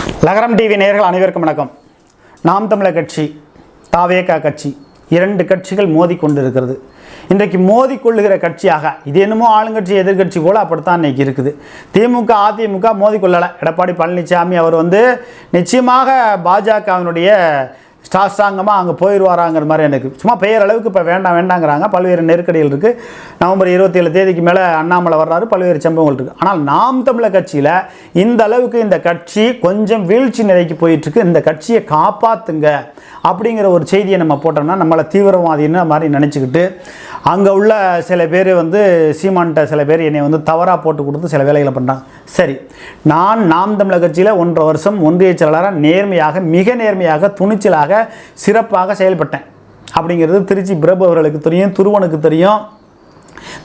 லகரம் டிவி நேயர்கள் அனைவருக்கும் வணக்கம். நாம் தமிழர் கட்சி, தாவேகா கட்சி, இரண்டு கட்சிகள் மோதி கொண்டிருக்கிறது. இன்றைக்கு மோதி கொள்ளுகிற கட்சியாக இது என்னமோ ஆளுங்கட்சி எதிர்கட்சி போல் அப்படித்தான் இன்றைக்கி இருக்குது. திமுக அதிமுக மோதி கொள்ளலை. எடப்பாடி பழனிசாமி அவர் நிச்சயமாக பாஜகவினுடைய ஸ்ட்ராங்கமாக அங்கே போயிடுவாராங்கிற மாதிரி எனக்கு சும்மா பெயர் அளவுக்கு இப்போ வேண்டாங்கிறாங்க. பல்வேறு நெருக்கடிகள் இருக்குது. நவம்பர் 27 தேதிக்கு மேலே அண்ணாமலை வர்றாரு. பல்வேறு சம்பவங்கள் இருக்குது. ஆனால் நாம் தமிழர் கட்சியில் இந்த அளவுக்கு இந்த கட்சி கொஞ்சம் வீழ்ச்சி நிலைக்கு போயிட்டுருக்கு. இந்த கட்சியை காப்பாற்றுங்க அப்படிங்கிற ஒரு செய்தியை நம்ம போட்டோம்னா நம்மளை தீவிரவாதின்னு மாதிரி நினச்சிக்கிட்டு அங்கே உள்ள சில பேர் சீமான்ட்ட சில பேர் என்னை தவறாக போட்டு கொடுத்து சில வேலைகளை பண்ணுறாங்க. சரி, நான் நாம் தமிழர் கட்சியில் 1.5 வருஷம் ஒன்றிய செயலாளராக நேர்மையாக, மிக நேர்மையாக, துணிச்சலாக, சிறப்பாக செயல்பட்டேன் அப்படிங்கிறது திருச்சி பிரபு அவர்களுக்கு தெரியும், துருவனுக்கு தெரியும்,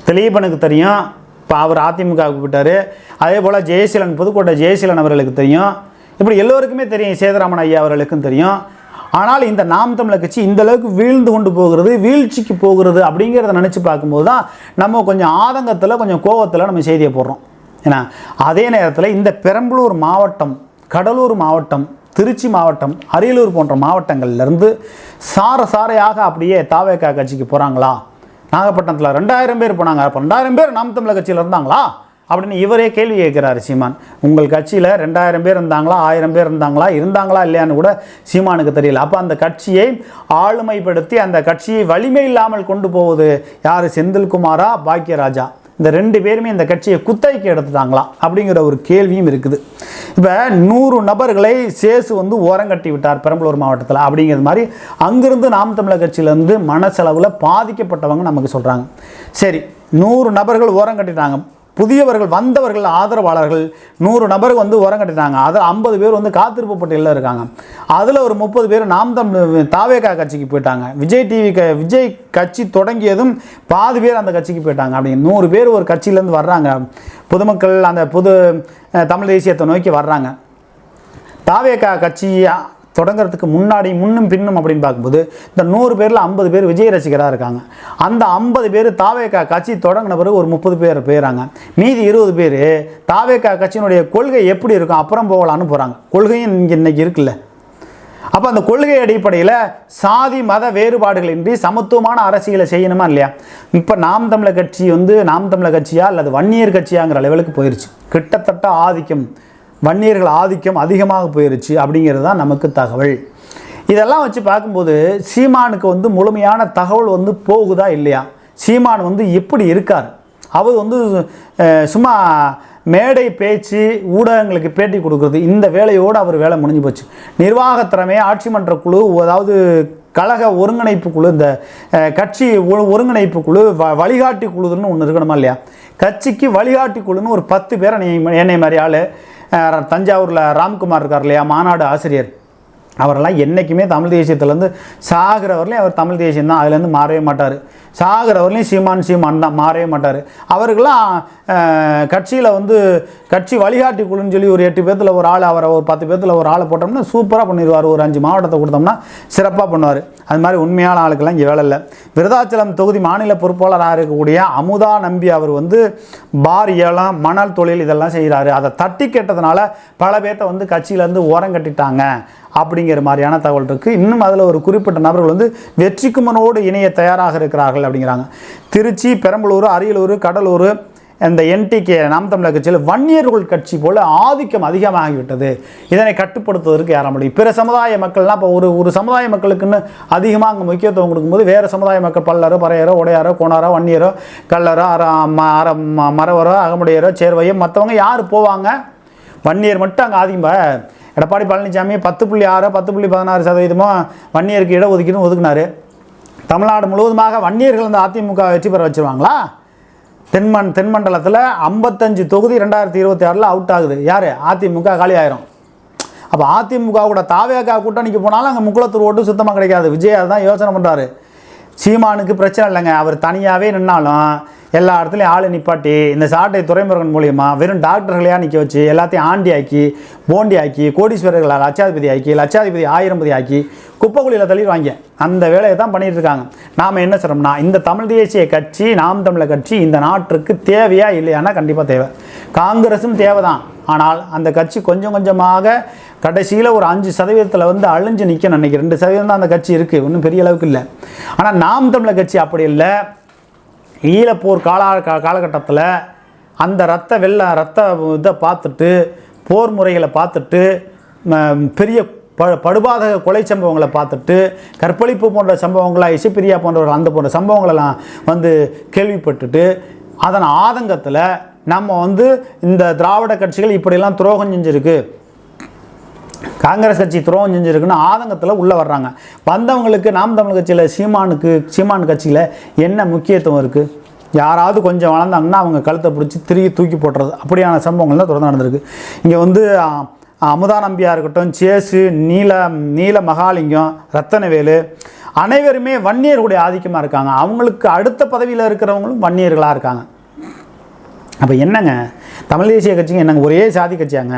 திலீபனுக்கு தெரியும். இப்போ அவர் அதிமுகவுக்கு போயிட்டார். அதே போல் ஜெயசீலன், புதுக்கோட்டை ஜெயசீலன் அவர்களுக்கு தெரியும். இப்படி எல்லோருக்குமே தெரியும். சேதராமன் ஐயா அவர்களுக்கும் தெரியும். ஆனால் இந்த நாம் தமிழர் கட்சி இந்த அளவுக்கு வீழ்ந்து கொண்டு போகிறது, வீழ்ச்சிக்கு போகிறது அப்படிங்கிறத நினச்சி பார்க்கும்போது தான் நம்ம கொஞ்சம் ஆதங்கத்தில், கொஞ்சம் கோபத்தில் நம்ம செய்தியை போடுறோம். ஏன்னா அதே நேரத்தில் இந்த பெரம்பலூர் மாவட்டம், கடலூர் மாவட்டம், திருச்சி மாவட்டம், அரியலூர் போன்ற மாவட்டங்கள்லேருந்து சாரையாக அப்படியே தாவேகா கட்சிக்கு போகிறாங்களா? நாகப்பட்டினத்தில் 2000 பேர் போனாங்க. அப்போ 2000 பேர் நாம் தமிழர் கட்சியில் இருந்தாங்களா அப்படின்னு இவரே கேள்வி கேட்குறாரு சீமான். உங்கள் கட்சியில் 2000 பேர் இருந்தாங்களா, 1000 பேர் இருந்தாங்களா இல்லையான்னு கூட சீமானுக்கு தெரியல. அப்போ அந்த கட்சியை ஆளுமைப்படுத்தி அந்த கட்சியை வலிமை இல்லாமல் கொண்டு போவது யார்? செந்தில்குமாரா, பாக்கியராஜா? இந்த 2 பேருமே இந்த கட்சியை குத்தகைக்கு எடுத்துட்டாங்களா அப்படிங்கிற ஒரு கேள்வியும் இருக்குது. இப்போ 100 நபர்களை சேசு ஓரங்கட்டி விட்டார் பெரம்பலூர் மாவட்டத்தில் அப்படிங்கிறது மாதிரி அங்கிருந்து நாம் தமிழர் கட்சியிலேருந்து மனசெலவில் பாதிக்கப்பட்டவங்க நமக்கு சொல்கிறாங்க. சரி, 100 நபர்கள் ஓரங்கட்டிட்டாங்க. புதியவர்கள் வந்தவர்கள் ஆதரவாளர்கள் 100 நபர் ஓரங்கட்டிட்டாங்க. அதில் 50 பேர் காத்திருப்பு பட்டியலில் இருக்காங்க. அதில் ஒரு 30 பேர் நாம் தமிழ் தாவேகா கட்சிக்கு போயிட்டாங்க. விஜய் கட்சி தொடங்கியதும் பாதி பேர் அந்த கட்சிக்கு போயிட்டாங்க. அப்படி 100 பேர் ஒரு கட்சியிலேருந்து வர்றாங்க. பொதுமக்கள் அந்த புது தமிழ் தேசியத்தை நோக்கி வர்றாங்க. தாவேகா கட்சி தொடங்கிறதுக்கு முன்னாடி முன்னும் பின்னும் அப்படின்னு பார்க்கும்போது இந்த 100 பேரில் 50 பேர் விஜய் ரசிகராக இருக்காங்க. அந்த 50 பேர் தாவேகா கட்சி தொடங்கின பிறகு ஒரு 30 பேர் போயிடறாங்க. மீதி 20 பேர் தாவேகா கட்சியினுடைய கொள்கை எப்படி இருக்கும் அப்புறம் போகலான்னு போகிறாங்க. கொள்கையும் இன்னைக்கு இருக்குல்ல. அப்போ அந்த கொள்கை அடிப்படையில் சாதி மத வேறுபாடுகள் இன்றி சமத்துவமான அரசியலை செய்யணுமா இல்லையா? இப்போ நாம் தமிழர் கட்சி நாம் தமிழர் கட்சியா அல்லது வன்னியர் கட்சியாங்கிற லெவலுக்கு போயிடுச்சு. கிட்டத்தட்ட ஆதிக்கம், வன்னியர்கள் ஆதிக்கம் அதிகமாக போயிருச்சு அப்படிங்கிறது தான் நமக்கு தகவல். இதெல்லாம் வச்சு பார்க்கும்போது சீமானுக்கு முழுமையான தகவல் போகுதா இல்லையா? சீமான் எப்படி இருக்கார்? அவர் சும்மா மேடை பேச்சு, ஊடகங்களுக்கு பேட்டி கொடுக்குறது, இந்த வேலையோடு அவர் வேலை முடிஞ்சு போச்சு. நிர்வாகத்திறமை, ஆட்சி மன்ற குழு, அதாவது கழக ஒருங்கிணைப்பு குழு, இந்த கட்சி ஒருங்கிணைப்பு குழு, வழிகாட்டி குழுன்னு ஒன்று இருக்கணுமா இல்லையா? கட்சிக்கு வழிகாட்டி குழுன்னு ஒரு 10 பேரை என்னை மாதிரி ஆள். தஞ்சாவூரில் ராம்குமார் இருக்கார் இல்லையா, மாநாடு ஆசிரியர், அவரெல்லாம் என்றைக்குமே தமிழ் தேசியத்துலேருந்து சாகிறவர்களையும் அவர் தமிழ் தேசியம் தான், அதுலேருந்து மாறவே மாட்டார். சாகிறவர்களையும் சீமான் தான், மாறவே மாட்டார். அவர்களாம் கட்சியில் கட்சி வழிகாட்டி குழுன்னு சொல்லி ஒரு 8 பேர்த்தில் ஒரு ஆள், அவரை ஒரு 10 பேர்த்தில் ஒரு ஆளை போட்டோம்னா சூப்பராக பண்ணிடுவார். ஒரு 5 மாவட்டத்தை கொடுத்தோம்னா சிறப்பாக பண்ணுவார். அது மாதிரி உண்மையான ஆளுக்கெல்லாம் இங்கே வேலை இல்லை. விருதாச்சலம் தொகுதி மாநில பொறுப்பாளராக இருக்கக்கூடிய அமுதா நம்பி அவர் பார் ஏலம், மணல் தொழில் இதெல்லாம் செய்கிறாரு. அதை தட்டி கேட்டதுனால பல பேர்த்த கட்சியிலேருந்து ஓரங்கட்டிட்டாங்க அப்படிங்கிற மாதிரியான தகவல் இருக்குது. இன்னும் அதில் ஒரு குறிப்பிட்ட நபர்கள் வெற்றிக்குமனோடு இணைய தயாராக இருக்கிறார்கள் அப்படிங்கிறாங்க. திருச்சி, பெரம்பலூர், அரியலூர், கடலூர், இந்த என்டிகே நாம் தமிழர் கட்சியில் வன்னியர்கள் கட்சி போல் ஆதிக்கம் அதிகமாகிவிட்டது. இதனை கட்டுப்படுத்துவதற்கு யார முடியும்? பிற சமுதாய மக்கள்லாம் இப்போ ஒரு சமுதாய மக்களுக்குன்னு அதிகமாக அங்கே முக்கியத்துவம் கொடுக்கும்போது வேறு சமுதாய மக்கள் பல்லரோ, பறையரோ, உடையாரோ, கோணாரோ, வன்னியரோ, கல்லரோ, மரவரோ, அகமுடையரோ, சேர்வையோ மற்றவங்க யார் போவாங்க? வன்னியர் மட்டும் அங்கே அதிகமாக. எடப்பாடி பழனிசாமி 10.6 10.16% வன்னியருக்கு இட ஒதுக்கீடுன்னு ஒதுக்குனார். தமிழ்நாடு முழுவதுமாக வன்னியர்கள் இந்த அதிமுக வெற்றி பெற வச்சுருவாங்களா? தென்மண்டலத்தில் 55 தொகுதி 2026 அவுட் ஆகுது. யார்? அதிமுக காலி ஆயிரும். அப்போ அதிமுக கூட தாவேகா கூட்டணிக்கு போனாலும் அங்கே முக்குளத்தூர் ஓட்டு சுத்தமாக கிடைக்காது. விஜய் தான் யோசனை பண்ணுறாரு. சீமானுக்கு பிரச்சனை இல்லைங்க, அவர் தனியாகவே நின்னாலும் எல்லா இடத்துலையும் ஆளை நிப்பாட்டி இந்த சாட்டை துறைமுருகன் மூலியமாக வெறும் டாக்டர்களையாக நிற்க வச்சு எல்லாத்தையும் ஆண்டி ஆக்கி, போண்டி ஆக்கி, கோடீஸ்வரர்களை லட்சாதிபதி ஆக்கி, லட்சாதிபதி 1000 ஆக்கி குப்பைக்குழியில் தள்ளிடுவாங்க. அந்த வேலையை தான் பண்ணிட்டு இருக்காங்க. நாம் என்ன சொல்கிறோம்னா, இந்த தமிழ் தேசிய கட்சி, நாம் தமிழர் கட்சி இந்த நாட்டிற்கு தேவையா இல்லையானா கண்டிப்பாக தேவை. காங்கிரஸும் தேவை தான். ஆனால் அந்த கட்சி கொஞ்சம் கொஞ்சமாக கடைசியில் ஒரு 5% வந்து அழிஞ்சு நிற்க நினைக்கிறேன். 2% தான் அந்த கட்சி இருக்குது, ஒன்றும் பெரிய அளவுக்கு இல்லை. ஆனால் நாம் தமிழர் கட்சி அப்படி இல்லை. ஈழப்போர் காலகட்டத்தில் அந்த ரத்த இதை பார்த்துட்டு, போர் முறைகளை பார்த்துட்டு, பெரிய படுபாதக கொலை சம்பவங்களை பார்த்துட்டு, கற்பழிப்பு போன்ற சம்பவங்களாக இசைப்பிரியா போன்றவர்கள் அந்த போன்ற சம்பவங்களெல்லாம் வந்து கேள்விப்பட்டுட்டு, அதன் ஆதங்கத்தில் நம்ம வந்து இந்த திராவிட கட்சிகள் இப்படியெல்லாம் துரோகம் செஞ்சுருக்கு, காங்கிரஸ் கட்சி துரோகம் செஞ்சுருக்குன்னு ஆதங்கத்தில் உள்ளே வர்றாங்க. வந்தவங்களுக்கு நாம் தமிழ் கட்சியில் சீமான் கட்சியில் என்ன முக்கியத்துவம் இருக்குது? யாராவது கொஞ்சம் வளர்ந்தாங்கன்னா அவங்க கழுத்தை பிடிச்சி திரும்பி தூக்கி போட்டுறது, அப்படியான சம்பவங்கள் தான் தொடர்ந்து நடந்திருக்கு. இங்கே வந்து அமுதா நம்பியாக இருக்கட்டும், சேசு, நீல மகாலிங்கம், ரத்தனவேலு அனைவருமே வன்னியர்களுடைய ஆதிக்கமாக இருக்காங்க. அவங்களுக்கு அடுத்த பதவியில் இருக்கிறவங்களும் வன்னியர்களாக இருக்காங்க. அப்போ என்னங்க தமிழ் தேசிய கட்சிங்க என்னங்க ஒரே சாதி கட்சியாங்க?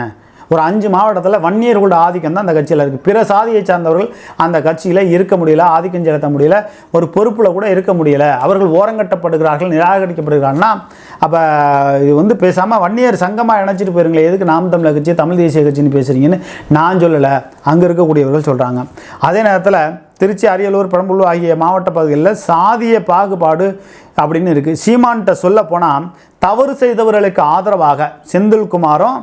ஒரு 5 மாவட்டத்தில் வன்னியர்களோட ஆதிக்கம் தான் அந்த கட்சியில் இருக்குது. பிற சாதியை சார்ந்தவர்கள் அந்த கட்சியில் இருக்க முடியல, ஆதிக்கம் செலுத்த முடியல, ஒரு பொறுப்பில் கூட இருக்க முடியலை. அவர்கள் ஓரங்கட்டப்படுகிறார்கள், நிராகரிக்கப்படுகிறாங்கன்னா அப்போ இது வந்து பேசாமல் வன்னியர் சங்கமாக இணைச்சிட்டு போயிருங்களே, எதுக்கு நாம் தமிழர் கட்சி தமிழ் தேசிய கட்சின்னு பேசுகிறீங்கன்னு நான் சொல்லலை, அங்கே இருக்கக்கூடியவர்கள் சொல்கிறாங்க. அதே நேரத்தில் திருச்சி, அரியலூர், பெரம்பலூர் ஆகிய மாவட்ட பகுதிகளில் சாதிய பாகுபாடு அப்படின்னு இருக்குது. சீமான்கிட்ட சொல்ல போனால் தவறு செய்தவர்களுக்கு ஆதரவாக செந்தில்குமாரும்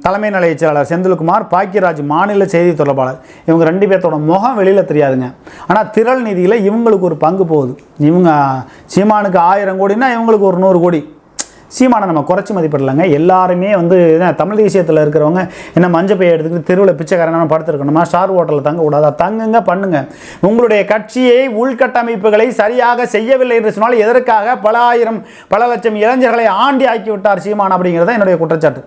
தலைமை நிலைய செயலாளர் செந்தில்குமார், பாக்கியராஜ் மாநில செய்தி தொடர்பாளர், இவங்க 2 பேர்த்தோட முகம் வெளியில் தெரியாதுங்க. ஆனால் திரள் நிதியில் இவங்களுக்கு ஒரு பங்கு போகுது. இவங்க சீமானுக்கு 1000 கோடினா இவங்களுக்கு ஒரு 100 கோடி. சீமானை நம்ம குறைச்சி மதிப்பிடலைங்க. எல்லாருமே வந்து தமிழ் தேசியத்தில் இருக்கிறவங்க என்ன மஞ்சள் பையை எடுத்துக்கிட்டு தெருவில் பிச்சைக்காரனான படுத்துருக்கணுமா, ஸ்டார் ஹோட்டலில் தங்க கூடாதா? தங்குங்க, பண்ணுங்க. உங்களுடைய கட்சியை உள்கட்டமைப்புகளை சரியாக செய்யவில்லை என்று சொன்னால் எதற்காக பல லட்சம் இளைஞர்களை ஆண்டி ஆக்கி விட்டார் சீமான் அப்படிங்கிறத என்னுடைய குற்றச்சாட்டு.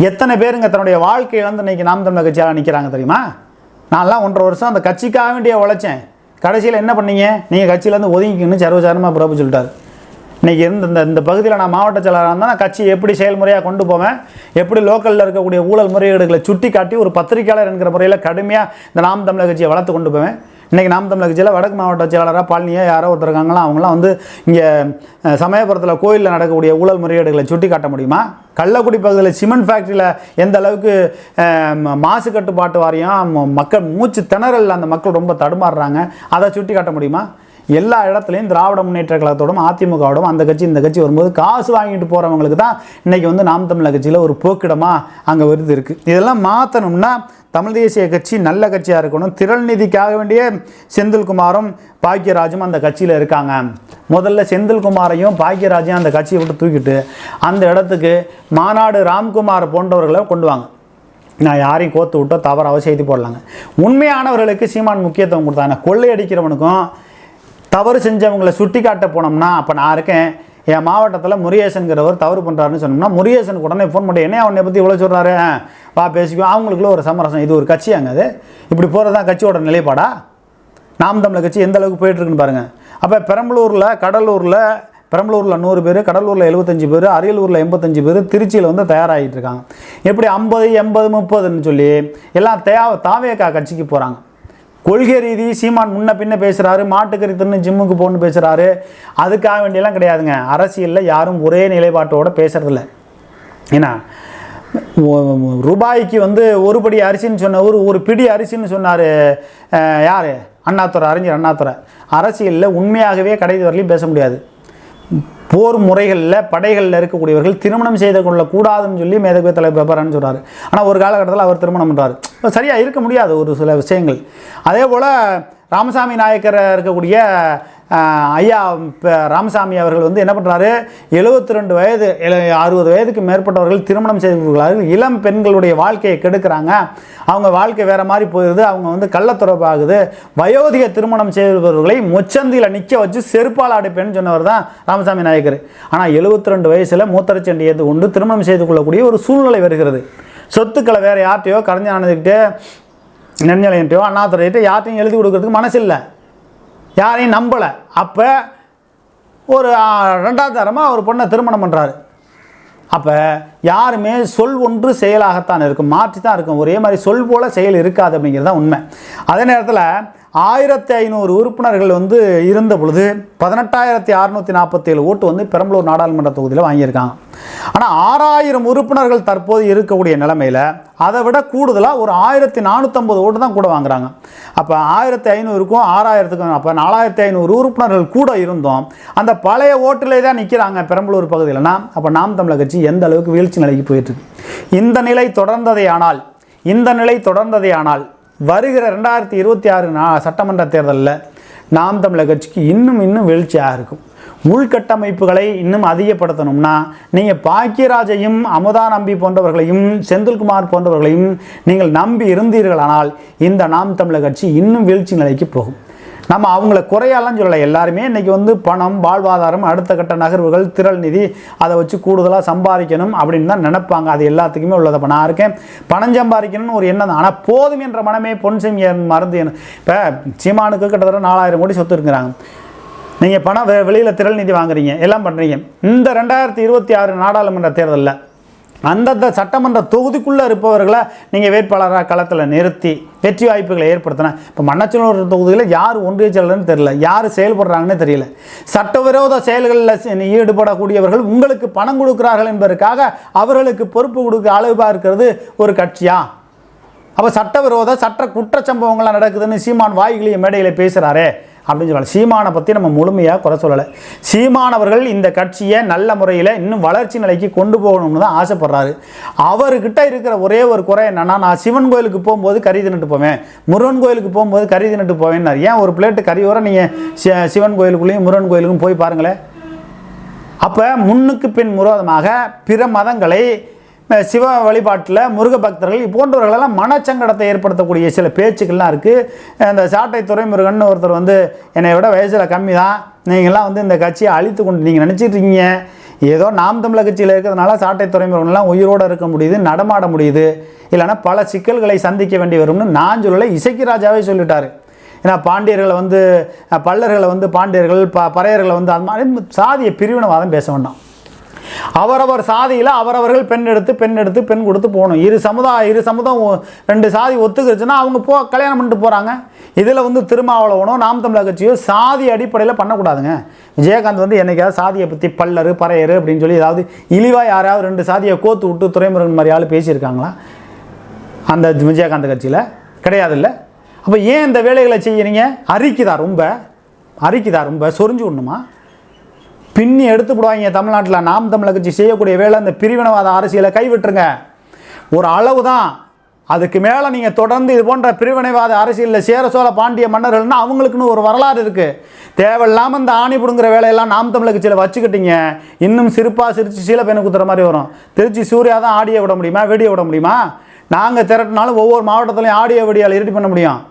எத்தனை பேருங்க தன்னுடைய வாழ்க்கையை வந்து இன்றைக்கி நாம் தமிழர் கட்சியால் நிற்கிறாங்க தெரியுமா? நான்லாம் 1.5 வருஷம் அந்த கட்சிக்காக வேண்டிய உழைச்சேன். கடைசியில் என்ன பண்ணீங்க? நீங்கள் கட்சியிலேருந்து ஒதுங்கிக்கணும்னு சர்வசாரமாக பிரபு சொல்லிட்டார். இன்றைக்கி இந்த பகுதியில் நான் மாவட்ட செயலாளராக இருந்தால் நான் கட்சி எப்படி செயல்முறையாக கொண்டு போவேன், எப்படி லோக்கலில் இருக்கக்கூடிய ஊழல் முறைகேடுகளை சுட்டி காட்டி ஒரு பத்திரிகையாளர் என்கிற முறையில் கடுமையாக இந்த நாம் தமிழர் கட்சியை வளர்த்து கொண்டு போவேன். இன்றைக்கி நாம் தமிழர் கட்சியில் வடக்கு மாவட்ட செயலாளராக பாலினியாக யாரோ ஒருத்தர் இருக்காங்களா, அவங்களாம் வந்து இங்கே சமயபுரத்தில் கோயிலில் நடக்கக்கூடிய ஊழல் முறைகேடுகளை சுட்டி காட்ட முடியுமா? கள்ளக்குடி பகுதியில் சிமெண்ட் ஃபேக்ட்ரியில் எந்த அளவுக்கு மாசு கட்டுப்பாட்டு வாரியம் மக்கள் மூச்சு திணறல், அந்த மக்கள் ரொம்ப தடுமாறுறாங்க, அதை சுட்டி காட்ட முடியுமா? எல்லா இடத்துலையும் திராவிட முன்னேற்ற கழகத்தோடும் அதிமுகவோடும் அந்த கட்சி இந்த கட்சி வரும்போது காசு வாங்கிட்டு போகிறவங்களுக்கு தான் இன்றைக்கி வந்து நாம் தமிழர் கட்சியில் ஒரு போக்கிடமாக அங்கே வருது இருக்குது. இதெல்லாம் மாற்றணும்னா தமிழ் தேசிய கட்சி நல்ல கட்சியாக இருக்கணும். திரள் நிதிக்காக வேண்டிய செந்தில்குமாரும் பாக்கியராஜும் அந்த கட்சியில் இருக்காங்க. முதல்ல செந்தில்குமாரையும் பாக்கியராஜையும் அந்த கட்சியை விட்டு தூக்கிட்டு அந்த இடத்துக்கு மாநாடு ராம்குமார் போன்றவர்களை கொண்டு வாங்க. நான் யாரையும் கோத்து விட்டோ தவறாக செய்தி போடலாங்க. உண்மையானவர்களுக்கு சீமான் முக்கியத்துவம் கொடுத்தாங்க. கொள்ளையடிக்கிறவனுக்கும் தவறு செஞ்சவங்களை சுட்டி காட்ட போனோம்னா, அப்போ நான் இருக்கேன், என் மாவட்டத்தில் முருகேசன்கிறவர் தவறு பண்ணுறாருன்னு சொன்னோம்னா முருகேசனுக்கு உடனே ஃபோன் பண்ணி என்ன அவனை பற்றி இவ்வளோ சொல்கிறாரு, வா பேசிக்குவோம். அவங்களுக்குள்ள ஒரு சமரசம். இது ஒரு கட்சியாங்க, அது இப்படி போகிறது தான் கட்சியோட நிலைப்பாடா? நாம் தமிழர் கட்சி எந்த அளவுக்கு போயிட்டுருக்குன்னு பாருங்கள். அப்போ பெரம்பலூரில் 100 பேர், கடலூரில் 75 பேர், அரியலூரில் 85 பேர், திருச்சியில் வந்து தயாராகிட்டு இருக்காங்க. எப்படி 50, 80, 30ன்னு சொல்லி எல்லாம் தாவேகா கட்சிக்கு போகிறாங்க. கொள்கை ரீதி சீமான் முன்ன பின்ன பேசுகிறாரு, மாட்டுக்கறி தின்னு ஜிம்முக்கு போகணுன்னு பேசுகிறாரு. அதுக்காக வேண்டியெல்லாம் கிடையாதுங்க. அரசியலில் யாரும் ஒரே நிலைப்பாட்டோடு பேசுறதில்ல. ஏன்னா ரூபாய்க்கு வந்து ஒரு படி அரிசின்னு சொன்னவர் ஒரு பிடி அரிசின்னு சொன்னார் யார்? அண்ணாதுரை, அறிஞர் அண்ணாதுரை. அரசியலில் உண்மையாகவே கடைசி வரலையும் பேச முடியாது. போர் முறைகளில் படைகளில் இருக்கக்கூடியவர்கள் திருமணம் செய்து கொள்ளக்கூடாதுன்னு சொல்லி மேதகு தலைவர் பிரபரான்னு சொல்கிறார். ஆனால் ஒரு காலகட்டத்தில் அவர் திருமணம் பண்ணுறாரு. சரியாக இருக்க முடியாது ஒரு சில விஷயங்கள். அதே போல் ராமசாமி நாயக்கர் இருக்கக்கூடிய ஐயா ராமசாமி அவர்கள் வந்து என்ன பண்ணுறாரு, 72 வயது 60 வயதுக்கு மேற்பட்டவர்கள் திருமணம் செய்து கொள்கிறார்கள். இளம் பெண்களுடைய வாழ்க்கையை கெடுக்கிறாங்க. அவங்க வாழ்க்கை வேறு மாதிரி போயிடுது. அவங்க வந்து கள்ளத்துறப்பாகுது. வயோதிக திருமணம் செய்தவர்களை முச்சந்தியில் நிற்க வச்சு செருப்பால் அடைப்பேன்னு சொன்னவர் தான் ராமசாமி நாயக்கர். ஆனால் 72 வயசில் மூத்தரச்சண்டி ஏற்று கொண்டு திருமணம் செய்து கொள்ளக்கூடிய ஒரு சூழ்நிலை வருகிறது. சொத்துக்களை வேறு யார்ட்டையோ கலைஞானதுக்கிட்டே நெஞ்சலையிட்டோ அண்ணாதுரையிட்டோ யார்ட்டையும் எழுதி கொடுக்கறதுக்கு மனசு இல்லை, யாரையும் நம்பலை. அப்போ ஒரு 2வது தரமாக ஒரு பொண்ணை திருமணம் பண்ணுறாரு. அப்போ யாருமே சொல் ஒன்று செயலாகத்தான் இருக்கும், மாற்றி தான் இருக்கும். ஒரே மாதிரி சொல் போல் செயல் இருக்காது அப்படிங்கிறது தான் உண்மை. அதே நேரத்தில் 1500 உறுப்பினர்கள் வந்து இருந்த பொழுது 18,647 ஓட்டு வந்து பெரம்பலூர் நாடாளுமன்ற தொகுதியில் வாங்கியிருக்காங்க. ஆனால் 6000 உறுப்பினர்கள் தற்போது இருக்கக்கூடிய நிலைமையில் அதை விட கூடுதலாக ஒரு 1450 ஓட்டு தான் கூட வாங்குறாங்க. அப்போ 1500க்கும் 6000க்கும் அப்போ 4500 உறுப்பினர்கள் கூட இருந்தோம். அந்த பழைய ஓட்டிலே தான் நிற்கிறாங்க பெரம்பலூர் பகுதியில்னா. அப்போ நாம் தமிழர் கட்சி எந்த அளவுக்கு வீழ்ச்சி நிலைக்கு போயிட்டுருக்கு. இந்த நிலை தொடர்ந்ததே ஆனால் வருகிற 2026 சட்டமன்ற தேர்தலில் நாம் தமிழர் கட்சிக்கு இன்னும் வீழ்ச்சியாக இருக்கும். உள்கட்டமைப்புகளை இன்னும் அதிகப்படுத்தணும்னா நீங்கள் பாக்கியராஜையும் அமுதா நம்பி போன்றவர்களையும் செந்தில்குமார் போன்றவர்களையும் நீங்கள் நம்பி இருந்தீர்களானால் இந்த நாம் தமிழர் கட்சி இன்னும் வீழ்ச்சி நிலைக்கு போகும். நம்ம அவங்கள குறையாலாம் சொல்லலை. எல்லாருமே இன்றைக்கி வந்து பணம், வாழ்வாதாரம், அடுத்த கட்ட நகர்வுகள், திரள் நிதி, அதை வச்சு கூடுதலாக சம்பாதிக்கணும் அப்படின்னு தான் நினைப்பாங்க. அது எல்லாத்துக்குமே உள்ளதை. இப்போ நான் இருக்கேன், பணம் சம்பாதிக்கணும்னு ஒரு எண்ணம் தான். ஆனால் போதும் என்ற மனமே பொன் மருந்து. இப்போ சீமானுக்கு கிட்டத்தட்ட 4000 கோடி சொத்து இருக்கிறாங்க. நீங்கள் பணம் வெளியில் திரள் நிதி வாங்குறீங்க, எல்லாம் பண்ணுறீங்க. இந்த 2026 நாடாளுமன்ற தேர்தலில் அந்தந்த சட்டமன்ற தொகுதிக்குள்ளே இருப்பவர்களை நீங்கள் வேட்பாளராக களத்தில் நிறுத்தி வெற்றி வாய்ப்புகளை ஏற்படுத்தினா, இப்போ மண்ணச்சநல்லூர் தொகுதியில் யார் ஒன்றிய செயலர்னு தெரியல, யார் செயல்படுறாங்கன்னு தெரியல. சட்டவிரோத செயல்களில் ஈடுபடக்கூடியவர்கள் உங்களுக்கு பணம் கொடுக்குறார்கள் என்பதற்காக அவர்களுக்கு பொறுப்பு கொடுக்க அளவு பார்க்கிறது ஒரு கட்சியா? அப்போ சட்ட குற்றச்சம்பவங்கள்லாம் நடக்குதுன்னு சீமான் வாய்களையும் மேடையில் பேசுகிறாரே அப்படின்னு சொல்லலாம். சீமானை பற்றி நம்ம முழுமையாக குறை சொல்லலை. சீமானவர்கள் இந்த கட்சியை நல்ல முறையில் இன்னும் வளர்ச்சி நிலைக்கு கொண்டு போகணும்னு தான் ஆசைப்படுறாரு. அவர்கிட்ட இருக்கிற ஒரே ஒரு குறை என்னென்னா, நான் சிவன் கோயிலுக்கு போகும்போது கறி தின்னுட்டு போவேன், முருகன் கோயிலுக்கு போகும்போது கறி தின்னுட்டு போவேன்னார். ஏன் ஒரு பிளேட்டு கறியோர நீங்கள் சிவன் கோயிலுக்குள்ளேயும் முருகன் கோயிலுக்கும் போய் பாருங்களேன். அப்போ முன்னுக்கு பின் முரோதமாக பிற மதங்களை சிவ வழிபாட்டில் முருக பக்தர்கள் போன்றவர்களெல்லாம் மனச்சங்கடத்தை ஏற்படுத்தக்கூடிய சில பேச்சுக்கள்லாம் இருக்குது. இந்த சாட்டை துரைமுருகன் ஒருத்தர் வந்து என்னை விட வயசில் கம்மி தான், நீங்கள்லாம் வந்து இந்த கட்சியை அழித்து கொண்டு நீங்கள் நினச்சிட்டு இருக்கீங்க, ஏதோ நாம் தமிழர் கட்சியில் இருக்கிறதுனால சாட்டை துரைமுருகன்லாம் உயிரோடு இருக்க முடியுது, நடமாட முடியுது, இல்லைன்னா பல சிக்கல்களை சந்திக்க வேண்டி வரும்னு நான் சொல்லலை, இசக்கி ராஜாவே சொல்லிட்டார். ஏன்னா பாண்டியர்களை வந்து பல்லர்களை வந்து பாண்டியர்கள், பறையர்களை வந்து அது மாதிரி சாதிய பிரிவினவாதம் பேச வேண்டாம். அவரவர் சாதியில் அவரவர்கள் பெண் கொடுத்து போகணும். இரு சமுதாயம் 2 சாதி ஒத்துக்குச்சுன்னா அவங்க கல்யாணம் பண்ணிட்டு போகிறாங்க. இதில் வந்து திருமாவளவனோ நாம் தமிழர் கட்சியோ சாதி அடிப்படையில் பண்ணக்கூடாதுங்க. விஜயகாந்த் வந்து என்னைக்காவது சாதியை பற்றி பல்லர் பறையர் அப்படின்னு சொல்லி ஏதாவது இழிவாக யாராவது 2 சாதியை கோத்து விட்டு துரைமுருகன் மாதிரி ஆள் பேசியிருக்காங்களா அந்த விஜயகாந்த் கட்சியில்? கிடையாதுல்ல. அப்போ ஏன் இந்த வேலைகளை செய்யறீங்க? அரிக்குதா ரொம்ப சொரிஞ்சு விடணுமா? பின்னி எடுத்து போடுவாங்க. தமிழ்நாட்டில் நாம் தமிழர் கட்சி செய்யக்கூடிய வேலை இந்த பிரிவினவாத அரசியலை கைவிட்டுருங்க. ஒரு அளவு தான், அதுக்கு மேலே நீங்கள் தொடர்ந்து இது போன்ற பிரிவினைவாத அரசியலில் சேர சோழ பாண்டிய மன்னர்கள்னால் அவங்களுக்குன்னு ஒரு வரலாறு இருக்குது. தேவையில்லாமல் இந்த ஆணி பிடுங்குற வேலையெல்லாம் நாம் தமிழர் கட்சியில் வச்சுக்கிட்டீங்க, இன்னும் சிரித்து சீலை பெண்ணு குத்துற மாதிரி வரும். திருச்சி சூர்யா தான் ஆடியோ விட முடியுமா, வீடியோ விட முடியுமா? நாங்கள் திரட்டினாலும் ஒவ்வொரு மாவட்டத்திலையும் ஆடியோ வீடியோவில் எடிட் பண்ண முடியும்.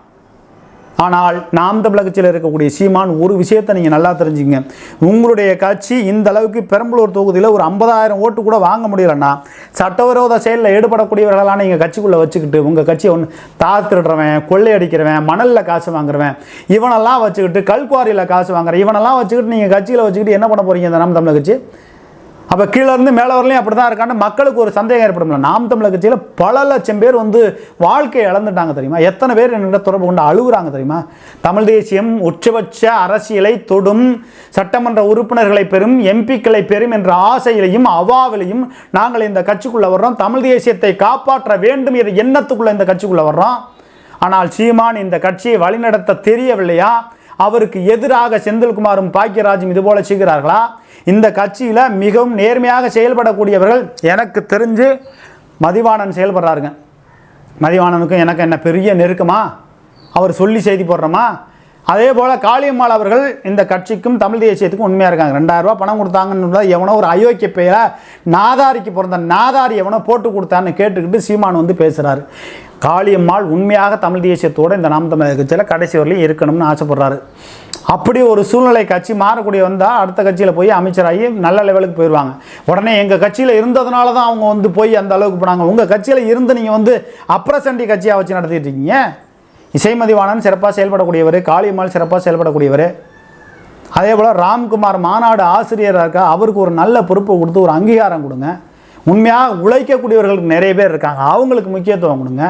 ஆனால் நாம் தமிழர் கட்சியில் இருக்கக்கூடிய சீமான் ஒரு விஷயத்தை நீங்கள் நல்லா தெரிஞ்சுங்க. உங்களுடைய கட்சி இந்த அளவுக்கு பெரம்பலூர் தொகுதியில் ஒரு 50,000 ஓட்டு கூட வாங்க முடியலன்னா, சட்டவிரோத செயலில் ஈடுபடக்கூடியவர்களான நீங்கள் கட்சிக்குள்ளே வச்சுக்கிட்டு உங்கள் கட்சியை ஒன்று தாத்திடுறவன், கொள்ளையடிக்கிறவன், மணலில் காசு வாங்குறவன், இவனெல்லாம் வச்சுக்கிட்டு கல்குவாரியில் காசு வாங்குறேன், இவனெல்லாம் வச்சுக்கிட்டு நீங்கள் கட்சியில் வச்சுக்கிட்டு என்ன பண்ண போகிறீங்க இந்த நாம் தமிழர் கட்சி? அப்போ கீழேருந்து மேலே வரலையும் அப்படி தான் இருக்கான்னு மக்களுக்கு ஒரு சந்தேகம் ஏற்படும்ல. நாம் தமிழர் கட்சியில் பல லட்சம் பேர் வந்து வாழ்க்கையை இழந்துட்டாங்க தெரியுமா? எத்தனை பேர் என்கிட்ட தொடர்பு கொண்டு அழுகுறாங்க தெரியுமா? தமிழ் தேசியம் உச்சபட்ச அரசியலை தொடும், சட்டமன்ற உறுப்பினர்களை பெறும், எம்பிக்களை பெறும் என்ற ஆசையிலையும் அவாவிலையும் நாங்கள் இந்த கட்சிக்குள்ளே வர்றோம். தமிழ் தேசியத்தை காப்பாற்ற வேண்டும் என்ற எண்ணத்துக்குள்ளே இந்த கட்சிக்குள்ளே வர்றோம். ஆனால் சீமான் இந்த கட்சியை வழிநடத்த தெரியவில்லையா? அவருக்கு எதிராக செந்தில்குமாரும் பாக்கியராஜும் இதுபோல செய்கிறார்களா? இந்த கட்சியில் மிகவும் நேர்மையாக செயல்படக்கூடியவர்கள் எனக்கு தெரிஞ்சு மதிவாணன் செயல்படுறாருங்க. மதிவாணனுக்கும் எனக்கு என்ன பெரிய நெருக்கமா? அவர் சொல்லி செய்தி போடுறோமா? அதே போல் காளியம்மாள் அவர்கள் இந்த கட்சிக்கும் தமிழ் தேசியத்துக்கும் உண்மையாக இருக்காங்க. 2000 ரூபா பணம் கொடுத்தாங்கன்னு எவனோ ஒரு அயோக்கிய பெயரை நாதாரிக்கு பிறந்த நாதாரி எவனோ போட்டு கொடுத்தான்னு கேட்டுக்கிட்டு சீமான் வந்து பேசுகிறாரு. காளியம்மாள் உண்மையாக தமிழ் தேசியத்தோடு இந்த நாம் தமிழர் கட்சியில் கடைசி வரலையும் இருக்கணும்னு ஆசைப்படுறாரு. அப்படி ஒரு சூழ்நிலை கட்சி மாறக்கூடிய வந்தால் அடுத்த கட்சியில் போய் அமைச்சராகி நல்ல லெவலுக்கு போயிடுவாங்க. உடனே எங்கள் கட்சியில் இருந்ததுனால தான் அவங்க வந்து போய் அந்த அளவுக்கு போனாங்க. உங்கள் கட்சியில் இருந்து நீங்கள் வந்து அப்ரசண்டி கட்சியாக வச்சு நடத்திட்டு இருக்கீங்க. இசைமதிவாணன் சிறப்பாக செயல்படக்கூடியவர், காளியம்மாள் சிறப்பாக செயல்படக்கூடியவர். அதே போல் ராம்குமார் மாநாடு ஆசிரியராக இருக்கா, அவருக்கு ஒரு நல்ல பொறுப்பை கொடுத்து ஒரு அங்கீகாரம் கொடுங்க. உண்மையாக உழைக்கக்கூடியவர்களுக்கு நிறைய பேர் இருக்காங்க, அவங்களுக்கு முக்கியத்துவம் கொடுங்க.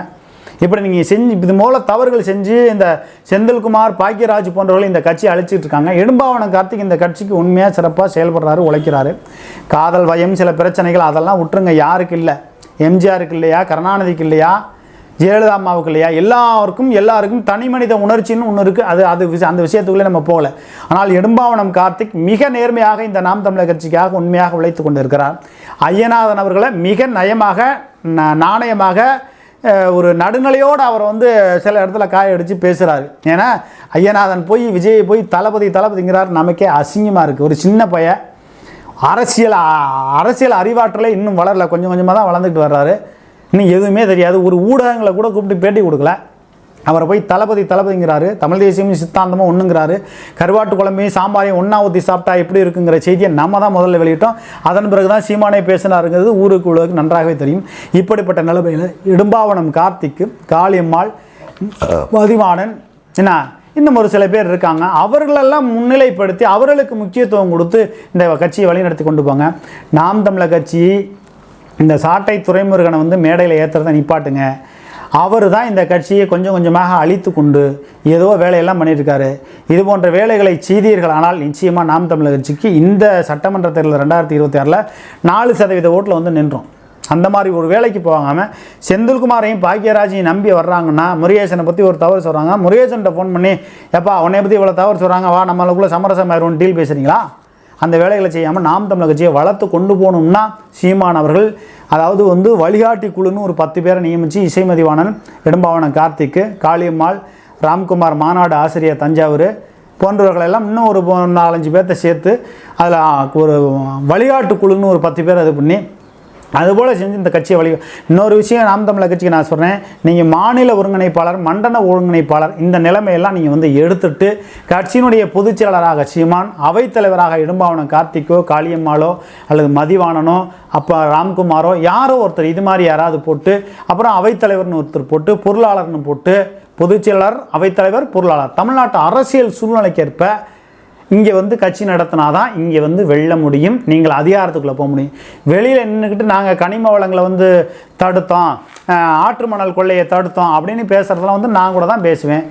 இப்படி நீங்கள் செஞ்சு இது மூலம் தவறுகள் செஞ்சு இந்த செந்தில்குமார், பாக்கியராஜ் போன்றவர்கள் இந்த கட்சியை அழிச்சிட்டு இருக்காங்க. இடும்பாவனம் கார்த்திக் இந்த கட்சிக்கு உண்மையாக சிறப்பாக செயல்படுறாரு, உழைக்கிறாரு. காதல், பயம், சில பிரச்சனைகள் அதெல்லாம் விட்டுருங்க. யாருக்கு இல்லை? எம்ஜிஆருக்கு இல்லையா? கருணாநிதிக்கு இல்லையா? ஜெயலலிதா அம்மாவுக்கு இல்லையா? எல்லாருக்கும் தனி மனித உணர்ச்சின்னு ஒன்று இருக்குது. அந்த விஷயத்துக்குள்ளே நம்ம போகல. ஆனால் இடும்பாவனம் கார்த்திக் மிக நேர்மையாக இந்த நாம் தமிழர் கட்சிக்காக உண்மையாக உழைத்து கொண்டு இருக்கிறார். ஐயநாதன் அவர்களை மிக நயமாக, நாணயமாக, ஒரு நடுநிலையோடு அவரை வந்து சில இடத்துல காயடிச்சு பேசுகிறாரு. ஏன்னா ஐயநாதன் போய் விஜயை போய் தளபதிங்கிறார். நமக்கே அசிங்கமாக இருக்குது. ஒரு சின்ன பையன் அரசியல் அறிவாற்றலை இன்னும் வளரல, கொஞ்சம் கொஞ்சமாக தான் வளர்ந்துக்கிட்டு வர்றாரு. இன்னும் எதுவுமே தெரியாது. ஒரு ஊடகங்களை கூட கூப்பிட்டு பேட்டி கொடுக்கல. அவரை போய் தளபதிங்கிறாரு. தமிழ் தேசியமும் சித்தாந்தமும் ஒன்றுங்கிறாரு. கருவாட்டு குழம்பையும் சாம்பாரையும் ஒன்றா ஊற்றி சாப்பிட்டா எப்படி இருக்குங்கிற செய்தியை நம்ம தான் முதல்ல வெளியிட்டோம். அதன் பிறகு தான் சீமானே பேசினாருங்கிறது ஊருக்கு உள்ளதுக்கு நன்றாகவே தெரியும். இப்படிப்பட்ட நிலைமையில் இடும்பாவனம் கார்த்திக்கு, காளியம்மாள், மதிவாணன், இன்னும் ஒரு சில பேர் இருக்காங்க. அவர்களெல்லாம் முன்னிலைப்படுத்தி அவர்களுக்கு முக்கியத்துவம் கொடுத்து இந்த கட்சியை வழிநடத்தி கொண்டு போங்க. நாம் தமிழர் கட்சி இந்த சாட்டை துரைமுருகனை வந்து மேடையில் ஏற்றுறதை நிப்பாட்டுங்க. அவர் தான் இந்த கட்சியை கொஞ்சம் கொஞ்சமாக அழித்து கொண்டு ஏதோ வேலையெல்லாம் பண்ணியிருக்காரு. இது போன்ற வேலைகளை செய்தீர்கள் ஆனால் நிச்சயமாக நாம் தமிழர் கட்சிக்கு இந்த சட்டமன்ற தேர்தல் 2026 4% ஓட்டில் வந்து நின்றோம். அந்த மாதிரி ஒரு வேலைக்கு போகாமல் செந்தில்குமாரையும் பாக்கியராஜையும் நம்பி வர்றாங்கன்னா, முருகேசனை பற்றி ஒரு தவறு சொல்கிறாங்க, முருகேசன்கிட்ட ஃபோன் பண்ணி எப்பா உன்னை பற்றி இவ்வளோ தவறு சொல்கிறாங்க, வா நம்மளுக்குள்ளே சமரசமாயிரும் டீல் பேசுகிறீங்களா? அந்த வேலைகளை செய்யாமல் நாம் தமிழர் கட்சியை வளர்த்து கொண்டு போகணும்னா சீமான் அவர்கள் அதாவது வந்து வழிகாட்டி குழுன்னு ஒரு 10 பேரை நியமித்து இசைமதிவாணன், இடும்பாவனம் கார்த்திக்கு, காளியம்மாள், ராம்குமார் மாநாடு ஆசிரியர் தஞ்சாவூர் போன்றவர்களெல்லாம் இன்னும் ஒரு 4-5 பேர்த்த சேர்த்து அதில் ஒரு வழிகாட்டு குழுன்னு ஒரு 10 பேர் அது பண்ணி அதுபோல் செஞ்சு இந்த கட்சியை இன்னொரு விஷயம் நாம் தமிழர் கட்சிக்கு நான் சொல்கிறேன், நீங்கள் மாநில ஒருங்கிணைப்பாளர், மண்டல ஒருங்கிணைப்பாளர் இந்த நிலைமையெல்லாம் நீங்கள் வந்து எடுத்துட்டு கட்சியினுடைய பொதுச் செயலாளராக சீமான், அவைத்தலைவராக இடும்பாவனம் கார்த்திக்கோ, காளியம்மாளோ அல்லது மதிவாணனோ, அப்போ ராம்குமாரோ யாரோ ஒருத்தர் இது மாதிரி யாராவது போட்டு, அப்புறம் அவைத்தலைவர்னு ஒருத்தர் போட்டு, பொருளாளர்னு போட்டு, பொதுச் செயலாளர், அவைத்தலைவர், பொருளாளர், தமிழ்நாட்டு அரசியல் சூழ்நிலைக்கேற்ப இங்கே வந்து கட்சி நடத்தினாதான் இங்கே வந்து வெல்ல முடியும். நீங்கள் அதிகாரத்துக்குள்ளே போக முடியும். வெளியில் நின்றுக்கிட்டு நாங்கள் கனிம வளங்களை வந்து தடுத்தோம், ஆற்று மணல் கொள்ளையை தடுத்தோம் அப்படின்னு பேசுகிறதெல்லாம் வந்து நான் கூட தான் பேசுவேன்.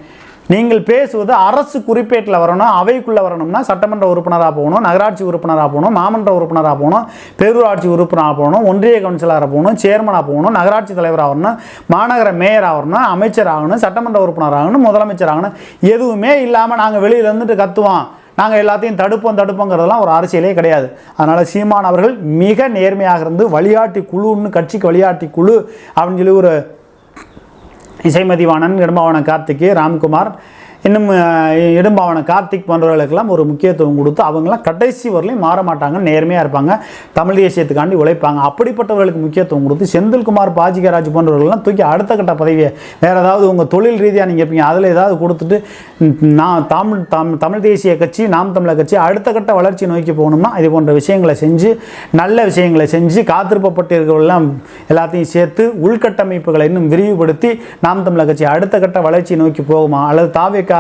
நீங்கள் பேசுவது அரசு குறிப்பேட்டில் வரணும், அவைக்குள்ளே வரணும்னா சட்டமன்ற உறுப்பினராக போகணும், நகராட்சி உறுப்பினராக போகணும், மாமன்ற உறுப்பினராக போகணும், பேரூராட்சி உறுப்பினராக போகணும், ஒன்றிய கவுன்சிலராக போகணும், சேர்மனாக போகணும், நகராட்சி தலைவராக வரணும், மாநகர மேயராக வரணும், அமைச்சராகணும், சட்டமன்ற உறுப்பினராகணும், முதலமைச்சராகணும். எதுவுமே இல்லாமல் நாங்கள் வெளியில் இருந்துட்டு கத்துவோம், நாங்கள் எல்லாத்தையும் தடுப்போங்கிறதெல்லாம் ஒரு அரசியலே கிடையாது. அதனால் சீமான் அவர்கள் மிக நேர்மையாக இருந்து வழிகாட்டி குழுன்னு, கட்சிக்கு வழிகாட்டி குழு அப்படின்னு சொல்லி ஒரு இசைமதிவாணன், இடும்பாவனம் கார்த்திக், ராம்குமார், இன்னும் இடும்பாவனம் கார்த்திக் போன்றவர்களுக்கெல்லாம் ஒரு முக்கியத்துவம் கொடுத்து அவங்களாம் கடைசி வரலையும் மாற மாட்டாங்க, நேர்மையாக இருப்பாங்க, தமிழ் தேசியத்துக்காண்டி உழைப்பாங்க. அப்படிப்பட்டவர்களுக்கு முக்கியத்துவம் கொடுத்து செந்தில்குமார், பாக்கியராஜ் போன்றவர்கள்லாம் தூக்கி அடுத்த கட்ட பதவியை வேறு ஏதாவது உங்கள் தொழில் ரீதியாக நீங்கள் இருப்பீங்க அதில் ஏதாவது கொடுத்துட்டு நான் தமிழ் தேசிய கட்சி, நாம் தமிழர் கட்சி அடுத்த கட்ட வளர்ச்சி நோக்கி போகணும்னா இது போன்ற விஷயங்களை செஞ்சு, நல்ல விஷயங்களை செஞ்சு, காத்திருப்பப்பட்டிருக்கிறவெல்லாம் எல்லாத்தையும் சேர்த்து உள்கட்டமைப்புகளை இன்னும் விரிவுபடுத்தி நாம் தமிழர் கட்சி அடுத்த கட்ட வளர்ச்சி நோக்கி போகுமா அல்லது தாவேக்காவை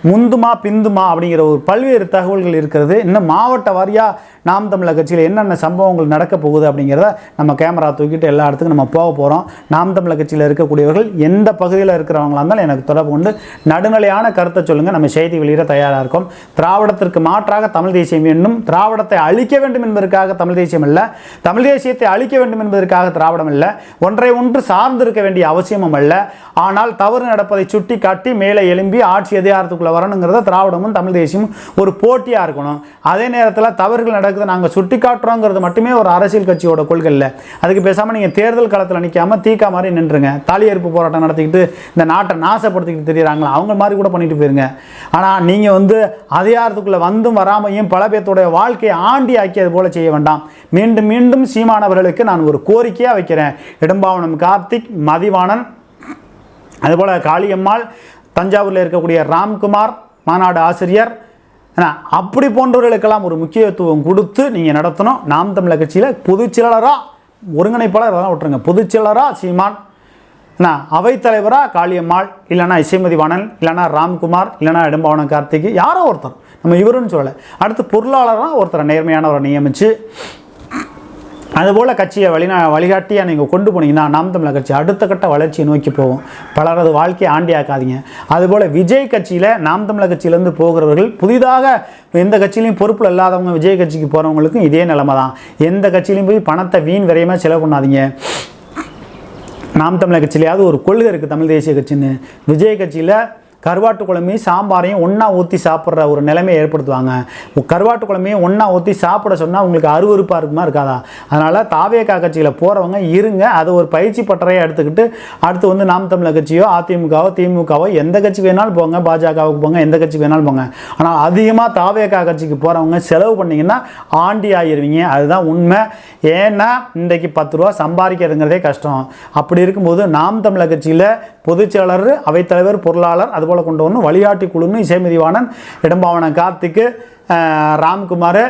முந்துமா பிந்துமா அப்படிங்கிற ஒரு பல்வேறு தகவல்கள் இருக்கிறது. இன்னும் மாவட்ட வாரியாக நாம் தமிழர் கட்சியில் என்னென்ன சம்பவங்கள் நடக்க போகுது அப்படிங்கிறத நம்ம கேமரா தூக்கிட்டு எல்லா இடத்துக்கும் நம்ம போக போகிறோம். நாம் தமிழர் கட்சியில் இருக்கக்கூடியவர்கள் எந்த பகுதியில் இருக்கிறவங்களா இருந்தாலும் எனக்கு தொடர்பு கொண்டு நடுநிலையான கருத்தை சொல்லுங்கள், நம்ம செய்தி வெளியிட தயாராக இருக்கோம். திராவிடத்திற்கு மாற்றாக தமிழ் தேசியம் என்னும், திராவிடத்தை அழிக்க வேண்டும் என்பதற்காக தமிழ் தேசியம் அல்ல, தமிழ் தேசியத்தை அழிக்க வேண்டும் என்பதற்காக திராவிடம் இல்லை, ஒன்றை ஒன்று சார்ந்திருக்க வேண்டிய அவசியமும் அல்ல. ஆனால் தவறு நடப்பதை சுட்டி காட்டி மேலே எழும்பி ஆட்சி அதிகாரத்துக்குள்ளே வரணுங்கிறத திராவிடமும் தமிழ் தேசியமும் ஒரு போட்டியாக இருக்கணும். அதே நேரத்தில் தவறுகள் நடக்குது நாங்கள் சுட்டி காட்டுறோங்கிறது மட்டுமே ஒரு அரசியல் கட்சியோட கொள்கை இல்லை. அதுக்கு பேசாமல் நீங்கள் தேர்தல் களத்தில் நிற்காமல் தீக்கா மாதிரி நின்றுங்க. தாலியறுப்பு போராட்டம் நடத்திக்கிட்டு இந்த நாட்டை நாசப்படுத்திக்கிட்டு தெரியுறாங்களா, அவங்க மாதிரி கூட பண்ணிட்டு போயிருங்க. ஆனால் நீங்கள் வந்து அதிகாரத்துக்குள்ளே வந்தும் வராமையும் பல பேர்த்தோடைய வாழ்க்கையை ஆண்டி ஆக்கியது போல செய்ய வேண்டாம். மீண்டும் மீண்டும் சீமானவர்களுக்கு நான் ஒரு கோரிக்கையாக வைக்கிறேன். இடும்பாவனம் கார்த்திக், மதிவாணன், அதுபோல் காளியம்மாள், தஞ்சாவூரில் இருக்கக்கூடிய ராம்குமார் மாநாடு ஆசிரியர், அப்படி போன்றவர்களுக்கெல்லாம் ஒரு முக்கியத்துவம் கொடுத்து நீங்கள் நடத்தணும். நாம் தமிழர் கட்சியில் பொதுச் செயலாளராக, ஒருங்கிணைப்பாளர் அதெல்லாம் விட்டுருங்க, பொதுச் செயலாளராக சீமான், அவைத்தலைவராக காளியம்மாள், இல்லைனா இசைமதிவாணன், இல்லைனா ராம்குமார், இல்லைனா இடும்பாவனம் கார்த்திக், யாரோ ஒருத்தர், நம்ம இவருன்னு சொல்லலை, அடுத்து பொருளாளராக ஒருத்தரை நேர்மையானவரை நியமித்து அதுபோல் கட்சியை வழிகாட்டியாக நீங்கள் கொண்டு போனீங்கன்னா நாம் தமிழர் கட்சி அடுத்த கட்ட வளர்ச்சியை நோக்கி போகும். பலரது வாழ்க்கையை ஆண்டியாக்காதீங்க. அதுபோல் விஜய் கட்சியில் நாம் தமிழர் கட்சியிலேருந்து போகிறவர்கள் புதிதாக எந்த கட்சியிலையும் பொறுப்பில் இல்லாதவங்க விஜய் கட்சிக்கு போகிறவங்களுக்கும் இதே நிலைமை தான். எந்த கட்சியிலையும் போய் பணத்தை வீண் விரையமாக செலவு பண்ணாதீங்க. நாம் தமிழர் கட்சியிலையாவது ஒரு கொள்கை இருக்குது, தமிழ் தேசிய கட்சின்னு. விஜய் கட்சியில் கருவாட்டு குழம்பையும் சாம்பாரையும் ஒன்றா ஊற்றி சாப்பிட்ற ஒரு நிலைமையை ஏற்படுத்துவாங்க. கருவாட்டு குழம்பையும் ஒன்றா ஊற்றி சாப்பிட சொன்னால் உங்களுக்கு அருவருப்பாக இருக்குமா இருக்காதா? அதனால் தாவேகா கட்சியில் போகிறவங்க இருங்க, அதை ஒரு பயிற்சி பட்டறையை எடுத்துக்கிட்டு அடுத்து வந்து நாம் தமிழர் கட்சியோ அதிமுகவோ திமுகவோ எந்த கட்சி வேணாலும் போங்க, பாஜகவுக்கு போங்க, எந்த கட்சி வேணாலும் போங்க. ஆனால் அதிகமாக தாவேகா கட்சிக்கு போகிறவங்க செலவு பண்ணிங்கன்னா ஆண்டி ஆகிடுவீங்க. அதுதான் உண்மை. ஏன்னா இன்றைக்கு 10 ரூபா சம்பாதிக்கிறதுங்கிறதே கஷ்டம். அப்படி இருக்கும்போது நாம் தமிழர் கட்சியில் பொதுச் செயலாளர், அவைத்தலைவர், பொருளாளர் அதுபோல் கொண்டு வரணும். வழிகாட்டி குழுன்னு இசைமதிவாணன், இடம்பாவன கார்த்திக்கு, ராம்குமார்,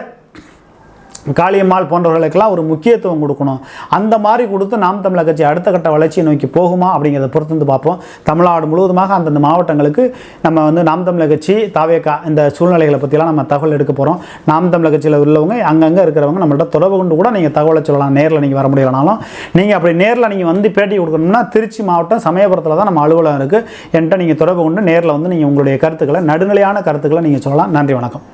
காளியம்மாள் போன்றவர்களுக்கெல்லாம் ஒரு முக்கியத்துவம் கொடுக்கணும். அந்த மாதிரி கொடுத்து நாம் தமிழர் கட்சி அடுத்த கட்ட வளர்ச்சியை நோக்கி போகுமா அப்படிங்கிறத பொறுத்து வந்து பார்ப்போம். தமிழ்நாடு முழுவதுமாக அந்தந்த மாவட்டங்களுக்கு நம்ம வந்து நாம் தமிழர் கட்சி தாவேகா இந்த சூழ்நிலைகளை பற்றிலாம் நம்ம தகவல் எடுக்க போகிறோம். நாம் தமிழர் கட்சியில் உள்ளவங்க அங்கங்கே இருக்கிறவங்க நம்மள்ட்ட தொடர்பு கொண்டு கூட நீங்கள் தகவலை சொல்லலாம். நேரில் நீங்கள் வர முடியலனாலும் நீங்கள் அப்படி நேரில் நீங்கள் வந்து பேட்டி கொடுக்கணும்னா திருச்சி மாவட்டம் சமயபுரத்தில் தான் நம்ம அலுவலகம் இருக்குது. என்கிட்ட நீங்கள் தொடர்பு கொண்டு நேரில் வந்து நீங்கள் உங்களுடைய கருத்துக்களை, நடுநிலையான கருத்துக்களை நீங்கள் சொல்லலாம். நன்றி, வணக்கம்.